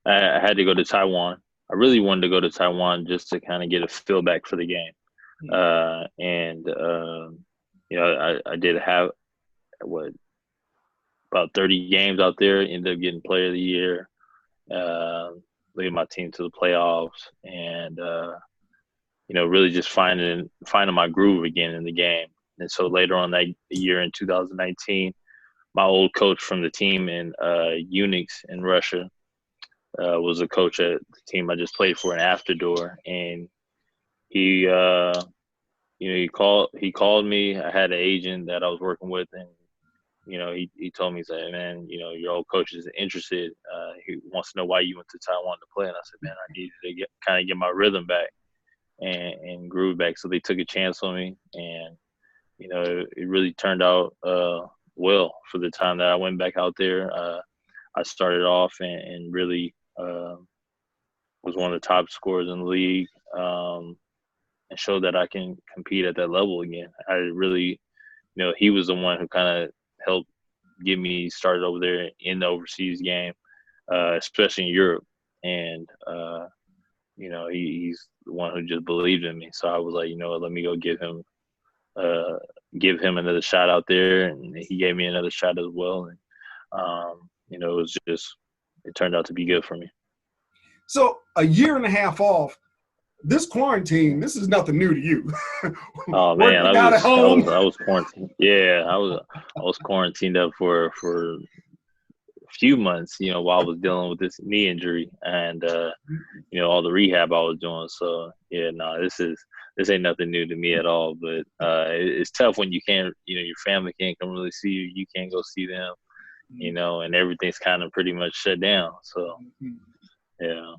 I had to go to Taiwan. I really wanted to go to Taiwan just to kind of get a feel back for the game. And I did have what about 30 games out there. Ended up getting Player of the Year. Uh, Leading my team to the playoffs, and really just finding my groove again in the game. And so later on that year in 2019, my old coach from the team in Unix in Russia was a coach at the team I just played for in Afterdoor, and he he called me. I had an agent that I was working with, and he told me, he said, man, your old coach is interested. He wants to know why you went to Taiwan to play. And I said, man, I needed to get my rhythm back and groove back. So they took a chance on me, and it really turned out well for the time that I went back out there. I started off and really was one of the top scorers in the league, and showed that I can compete at that level again. I really, he was the one who kind of helped get me started over there in the overseas game, especially in Europe. And he's the one who just believed in me. So I was like, let me go uh, give him another shot out there, and he gave me another shot as well. And it turned out to be good for me. So a year and a half off, this quarantine, this is nothing new to you. Oh man, Working out at I home. was quarantined. Yeah, I was quarantined up for a few months. While I was dealing with this knee injury and all the rehab I was doing. So yeah, no, this ain't nothing new to me at all. But it's tough when you can't, your family can't come really see you. You can't go see them, and everything's kind of pretty much shut down. So yeah.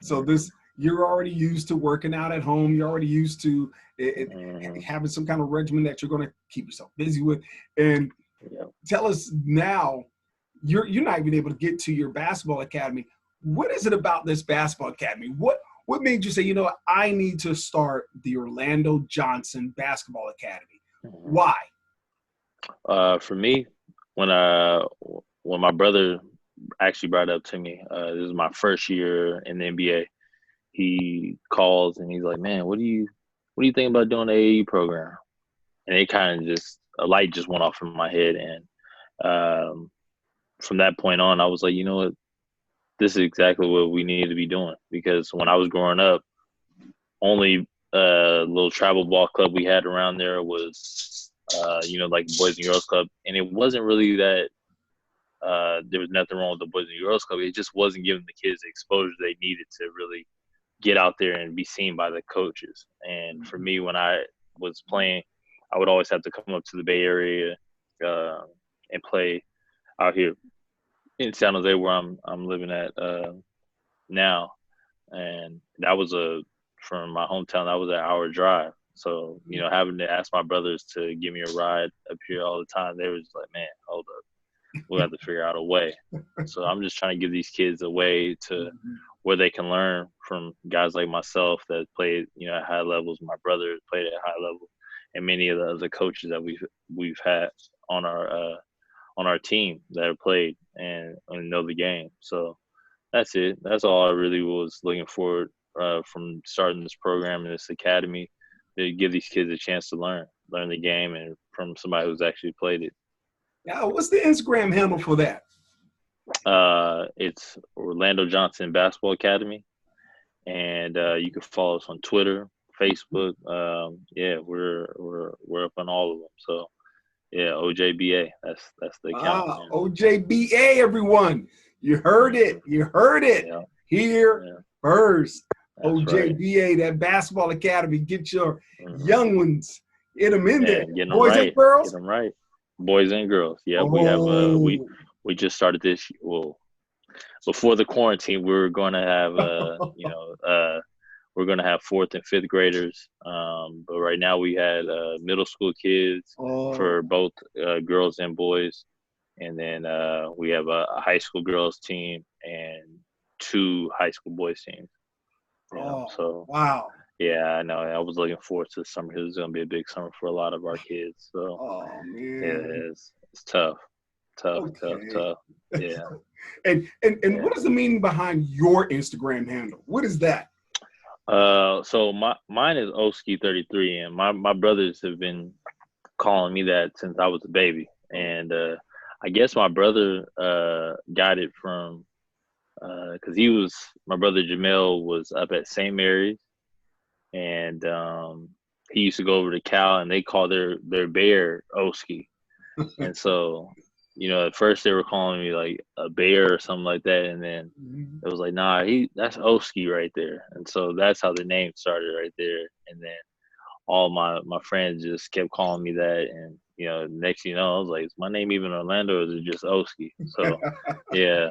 So this, you're already used to working out at home. You're already used to Mm-hmm. having some kind of regimen that you're going to keep yourself busy with. And Yeah. tell us now, you're not even able to get to your basketball academy. What is it about this basketball academy? What made you say, I need to start the Orlando Johnson Basketball Academy? Mm-hmm. Why? For me, when uh when my brother actually brought it up to me, this is my first year in the NBA. He calls and he's like, "Man, what do you think about doing the AAU program?" And it kind of just a light just went off in my head, and um, from that point on, I was like, you know what, this is exactly what we need to be doing. Because when I was growing up, only little travel ball club we had around there was like Boys and Girls Club, and it wasn't really that there was nothing wrong with the Boys and Girls Club. It just wasn't giving the kids the exposure they needed to really get out there and be seen by the coaches. And for me, when I was playing, I would always have to come up to the Bay Area uh, and play out here in San Jose, where I'm living at now. And that was from my hometown. That was an hour drive. So having to ask my brothers to give me a ride up here all the time, they was like, "Man, hold up, we'll have to figure out a way." So I'm just trying to give these kids a way to where they can learn from guys like myself that played, at high levels. My brother played at high level, and many of the other coaches that we've had on our team that have played and know the game. So that's it. That's all I really was looking forward from starting this program and this academy, to give these kids a chance to learn the game, and from somebody who's actually played it. Now, what's the Instagram handle for that? It's Orlando Johnson Basketball Academy, and you can follow us on Twitter, Facebook. Yeah, we're up on all of them. So yeah, OJBA. That's the account. Ah, OJBA, everyone. You heard it. You heard it Yeah, here yeah, first. that's right. OJBA, that basketball academy. Get your Hmm. young ones. Get them in there. Man, getting them Boys and right, get girls. them right. Boys and girls. Yep, we have Oh. we just started this. Well, before the quarantine, we were going to have we're going to have fourth and fifth graders. But right now we had middle school kids Oh. for both girls and boys, and then we have a high school girls team and two high school boys teams. Oh. So Wow. yeah, I know. I was looking forward to the summer. It was going to be a big summer for a lot of our kids. So Oh, yeah, man. it's tough. Tough, tough, Okay. tough. Yeah, And yeah. what is the meaning behind your Instagram handle? What is that? So mine is Oski 33, and my brothers have been calling me that since I was a baby, and I guess my brother got it from because my brother Jamel was up at St. Mary's, and he used to go over to Cal, and they call their bear Oski. And so, at first they were calling me like a bear or something like that, and then Mhm. it was like, nah, that's Oski right there. And so that's how the name started right there. And then all my friends just kept calling me that, and next thing you know, I was like, is my name even Orlando, or is it just Oski? So yeah,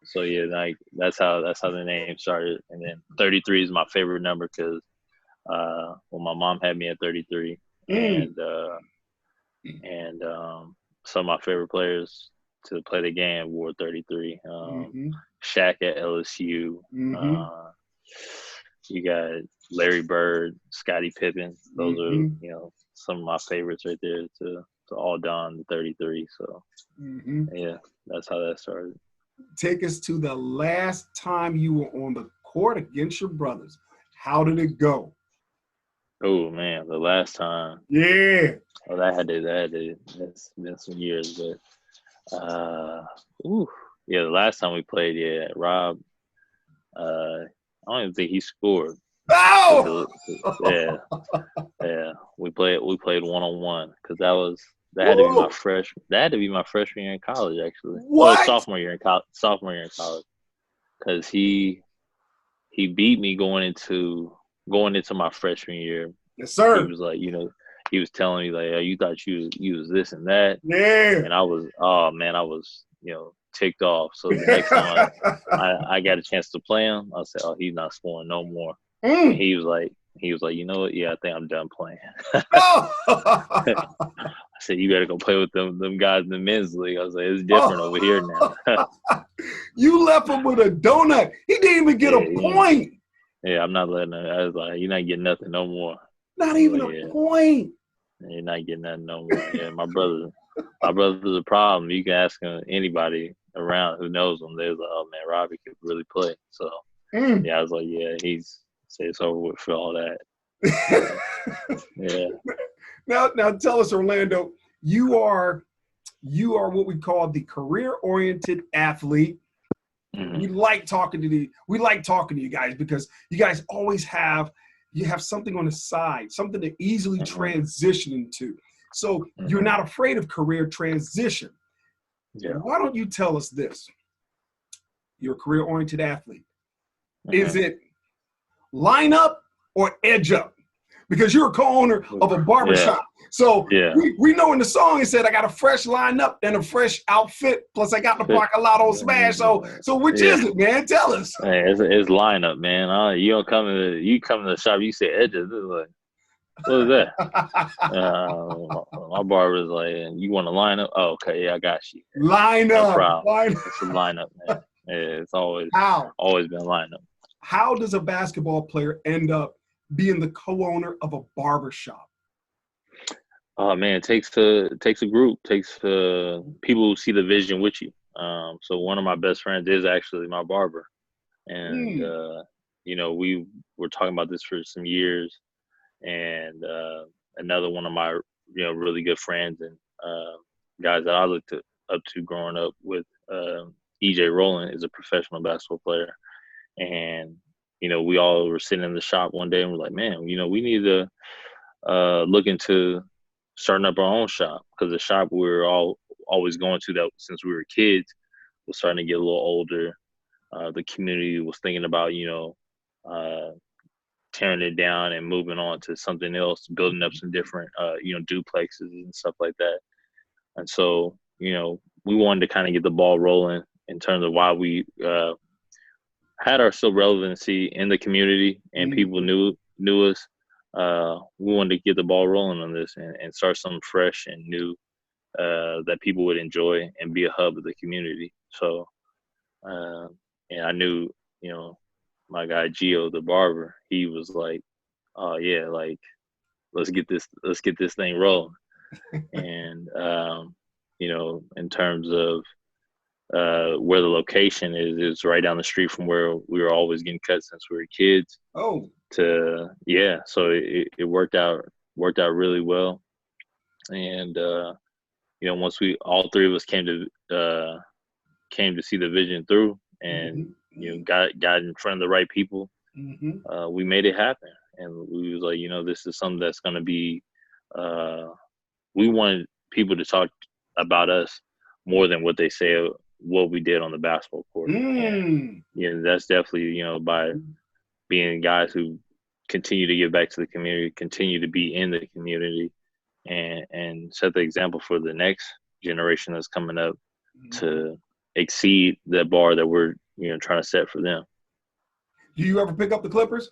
so yeah, like that's how the name started. And then 33 is my favorite number because well, my mom had me at 33, Mm. and some of my favorite players to play the game wore 33. Mm-hmm. Shaq at LSU. Mm-hmm. Uh, you got Larry Bird, Scottie Pippen. Those are Mm-hmm. some of my favorites right there to all don the 33. So Mm-hmm. yeah, that's how that started. Take us to the last time you were on the court against your brothers. How did it go? Oh man, the last time. Yeah. Oh, that's been some years, but ooh, yeah, the last time we played, yeah, Rob, I don't even think he scored. Oh! 'Cause yeah, we played 1-on-1 because that had to be my Woo! freshman year in college actually. Well, What? sophomore year in college because he beat me going into my freshman year. Yes, He sir. was like, he was telling me like, oh, you thought you was this and that, Yeah. and I was, oh man, I was ticked off. So the next time I got a chance to play him, I said, oh, he's not scoring no more. And Mm. he was like, you know what? Yeah, I think I'm done playing. Oh! I said, you better go play with them guys in the men's league. I was like, it's different over here now. Oh! You left him with a donut. He didn't even get Yeah, a point. yeah, I'm not letting it. I was like, you're not getting nothing no more. Not I was even like, a yeah, point. you're not getting nothing no more. Yeah, my brother's a problem. You can ask anybody around who knows him. They're like, oh man, Robbie could really play. So Mm. yeah, I was like, yeah, say it's over with for all that. So yeah. Now tell us, Orlando, you are what we call the career-oriented athlete. Hmm. We like talking to you guys because you guys always have something on the side, something to easily Hmm. transition into. So you're Hmm. not afraid of career transition. Yeah. Why don't you tell us this? You're a career-oriented athlete. Is Hmm. it line up or edge up? Because you're a co-owner of a barber Yeah. shop. So Yeah. we know in the song it said I got a fresh lineup and a fresh outfit, plus I got the Bacalao smash. So which Yeah. is it, man? Tell us. Hey, it's lineup, man. You don't come to the shop. You say edges. It's like, what is that? My barber's like, you want to line up? Oh, okay, yeah, I got you. Line No up. problem. It's a lineup, man. Yeah, it's always How? always been lineup. How does a basketball player end up being the co-owner of a barber shop? Oh man, it takes a group, takes people who see the vision with you. So one of my best friends is actually my barber, and Mm, we were talking about this for some years, and another one of my really good friends and guys that I looked up to growing up with, EJ Rowland is a professional basketball player, and we all were sitting in the shop one day and we're like, man, we need to look into starting up our own shop because the shop we were all always going to that since we were kids was starting to get a little older. The community was thinking about uh, tearing it down and moving on to something else, building up some different duplexes and stuff like that. And so we wanted to kind of get the ball rolling in terms of why we had our still relevancy in the community and people mhm, knew us. We wanted to get the ball rolling on this and start something fresh and new that people would enjoy and be a hub of the community. So, uh, and I knew, you know, my guy Gio, the barber, he was like, "Oh yeah, like let's get this thing rolling." And in terms of where the location is right down the street from where we were always getting cut since we were kids. Oh. So it worked out really well. And once we all three of us came to see the vision through, and Mm-hmm. got in front of the right people, Mm-hmm. we made it happen. And we was like, this is something that's going to be uh, we wanted people to talk about us more than what they say what we did on the basketball court. And Mm. that's definitely by being guys who continue to give back to the community, continue to be in the community, and set the example for the next generation that's coming up Mm-hmm. to exceed the bar that we're trying to set for them. Do you ever pick up the Clippers?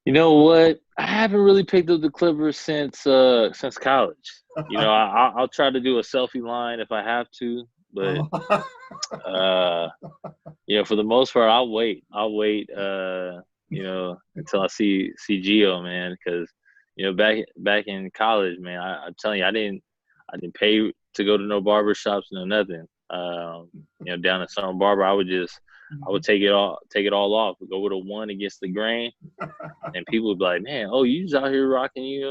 You know what? I haven't really picked up the Clippers since college. I'll try to do a selfie line if I have to, but Uh, uh, for the most part, I'll wait. Until I see Gio, man, because back in college, man, I'm telling you, I didn't pay to go to no barber shops, no nothing. Down in Summer Barber, I would take it all off, go with a one against the grain, and people would be like, "Man, oh, you just out here rocking,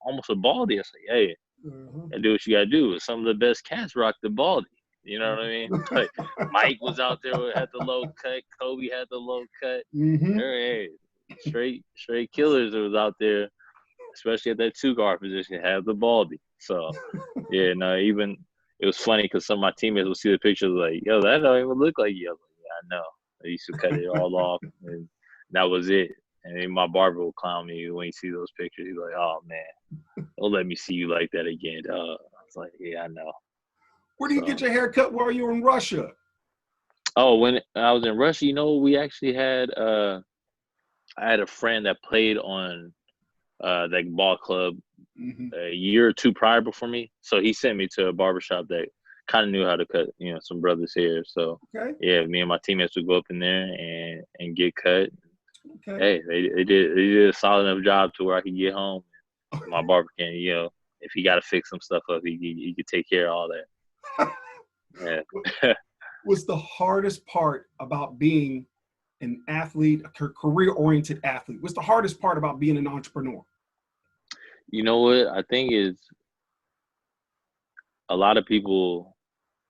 almost a baldy." I say, "Hey, and do what you gotta do." Some of the best cats rock the baldy. You know what I mean? Like Mike was out there had the low cut, Kobe had the low cut. mm-hmm. Hey, straight killers that was out there, especially at that two guard position, have the baldy. So yeah, no, even it was funny because some of my teammates would see the pictures like, "Yo, that don't even look like you." I was like, "Yeah, I know." I used to cut it all off, and that was it. And then my barber will clown me when he see those pictures. He's like, "Oh man, don't let me see you like that again." I was like, "Yeah, I know." Where do you get So, your hair cut while you were in Russia? oh, when I was in Russia, we actually had I had a friend that played on that ball club Mm-hmm. a year or two prior before me. So he sent me to a barbershop that kind of knew how to cut, some brothers' hair. So Okay. yeah, me and my teammates would go up in there and get cut. Okay. Hey, they did a solid enough job to where I could get home. My barber can, if he got to fix some stuff up, he could take care of all that. Yeah. What's the hardest part about being an athlete, a career-oriented athlete? What's the hardest part about being an entrepreneur? You know what? I think is a lot of people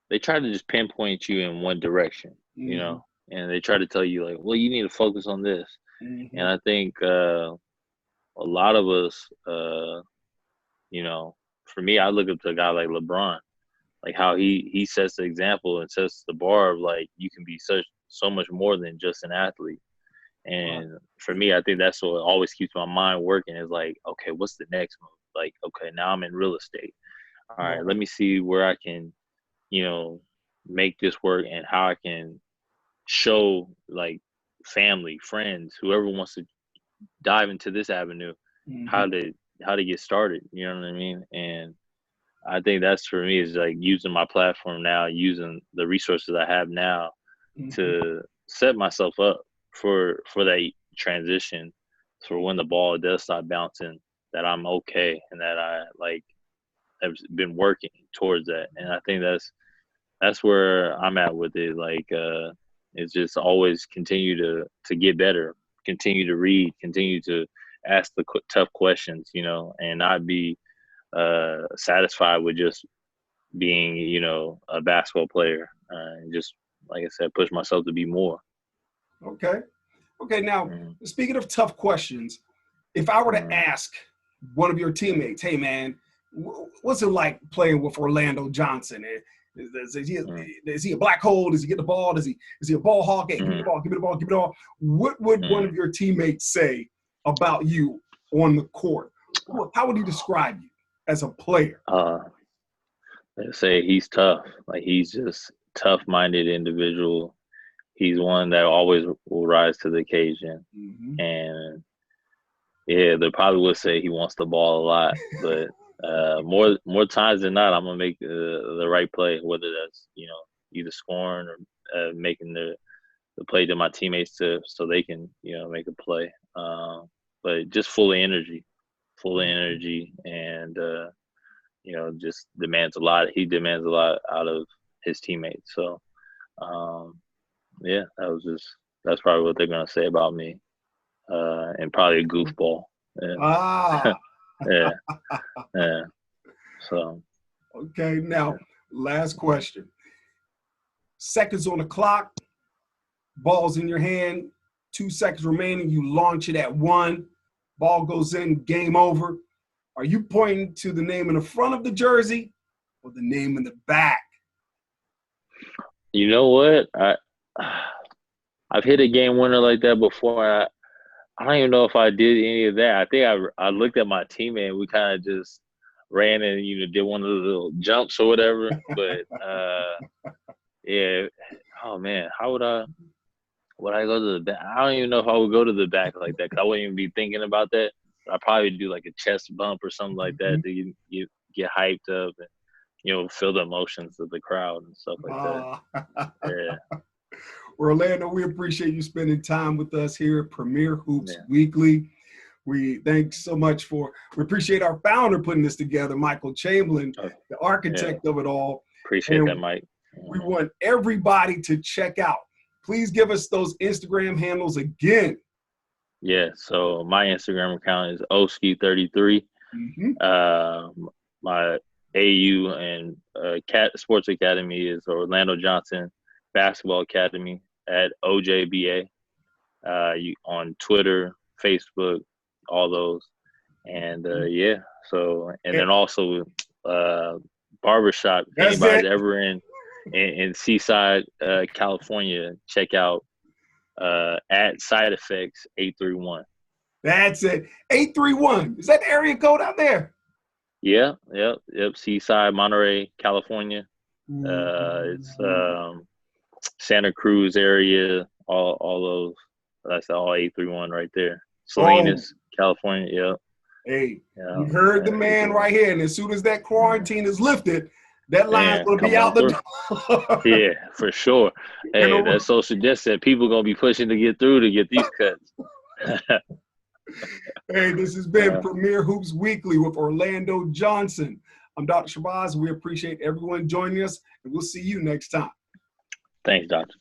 they try to just pinpoint you in one direction, Mm-hmm. and they try to tell you like, well, you need to focus on this. Mm-hmm. And I think a lot of us, for me, I look up to a guy like LeBron, like how he sets the example and sets the bar of like you can be so much more than just an athlete. Right. And for me, I think that's what always keeps my mind working is like, okay, what's the next move? Like, okay, now I'm in real estate. All right, let Right. me see where I can, you know, make this work and how I can show like family, friends, whoever wants to dive into this avenue, Mm-hmm. how to get started. You know what I mean? And I think that's for me is like using my platform now, using the resources I have now Mm-hmm. to set myself up for that transition, for when the ball does stop bouncing, that I'm okay and that I like have been working towards that. And I think that's where I'm at with it. Like, it's just always continue to get better, continue to read, continue to ask the tough questions, and not be satisfied with just being, a basketball player. And just like I said, push myself to be more. Okay. Okay. Now, Mm, speaking of tough questions, if I were to mm, ask one of your teammates, "Hey, man, what's it like playing with Orlando Johnson? mm, Is he a black hole? Does he get the ball? Is he a ball hawk? Hey, give me the mm, ball, give me the ball, give me the ball." What would one mm. of your teammates say about you on the court? How would he describe you as a player? Uh, they say he's tough. Like he's just tough-minded individual. He's one that always will rise to the occasion. Mm-hmm. And yeah, they probably would say he wants the ball a lot, but more times than not, I'm gonna make the right play, whether that's either scoring or making the play to my teammates so they can make a play. But just full of energy, and just demands a lot. He demands a lot out of his teammates. So, yeah, that's probably what they're gonna say about me, and probably a goofball. Yeah, Ah, yeah, yeah. So, okay. Now, last question. Seconds on the clock, ball's in your hand, 2 seconds remaining, you launch it at 1, ball goes in, game over. Are you pointing to the name in the front of the jersey or the name in the back? you know what? I've hit a game winner like that before. I don't even know if I did any of that. I think I looked at my teammate and we kind of just ran and did one of the little jumps or whatever. But yeah. Oh man, how would I go to the back? I don't even know if I would go to the back like that because I wouldn't even be thinking about that. But I'd probably do like a chest bump or something like that to you get hyped up and feel the emotions of the crowd and stuff like that. Yeah. Orlando, we appreciate you spending time with us here at Premier Hoops Yeah. Weekly. We thanks so much we appreciate our founder putting this together, Michael Chamberlain, the architect of it all. Appreciate that, Mike. We want everybody to check out. Please give us those Instagram handles again. Yeah, so my Instagram account is Oski33. My AU and Sports Academy is Orlando Johnson Basketball Academy at OJBA. You on Twitter, Facebook, all those, and yeah. So and then also Barber Shop. If anybody's ever in Seaside, California, check out at Side Effects 831. That's it. 831. Is that the area code out there? Yeah, yep. Seaside, Monterey, California. It's Santa Cruz area. All those. That's all 831 right there. Salinas, California. Yep. Hey, you heard the man right here. And as soon as that quarantine is lifted, that line's going to be out the door. Yeah, for sure. Hey, that social distance, people going to be pushing to get through to get these cuts. Hey, this has been Premier Hoops Weekly with Orlando Johnson. I'm Dr. Shabazz. We appreciate everyone joining us, and we'll see you next time. Thanks, Doctor.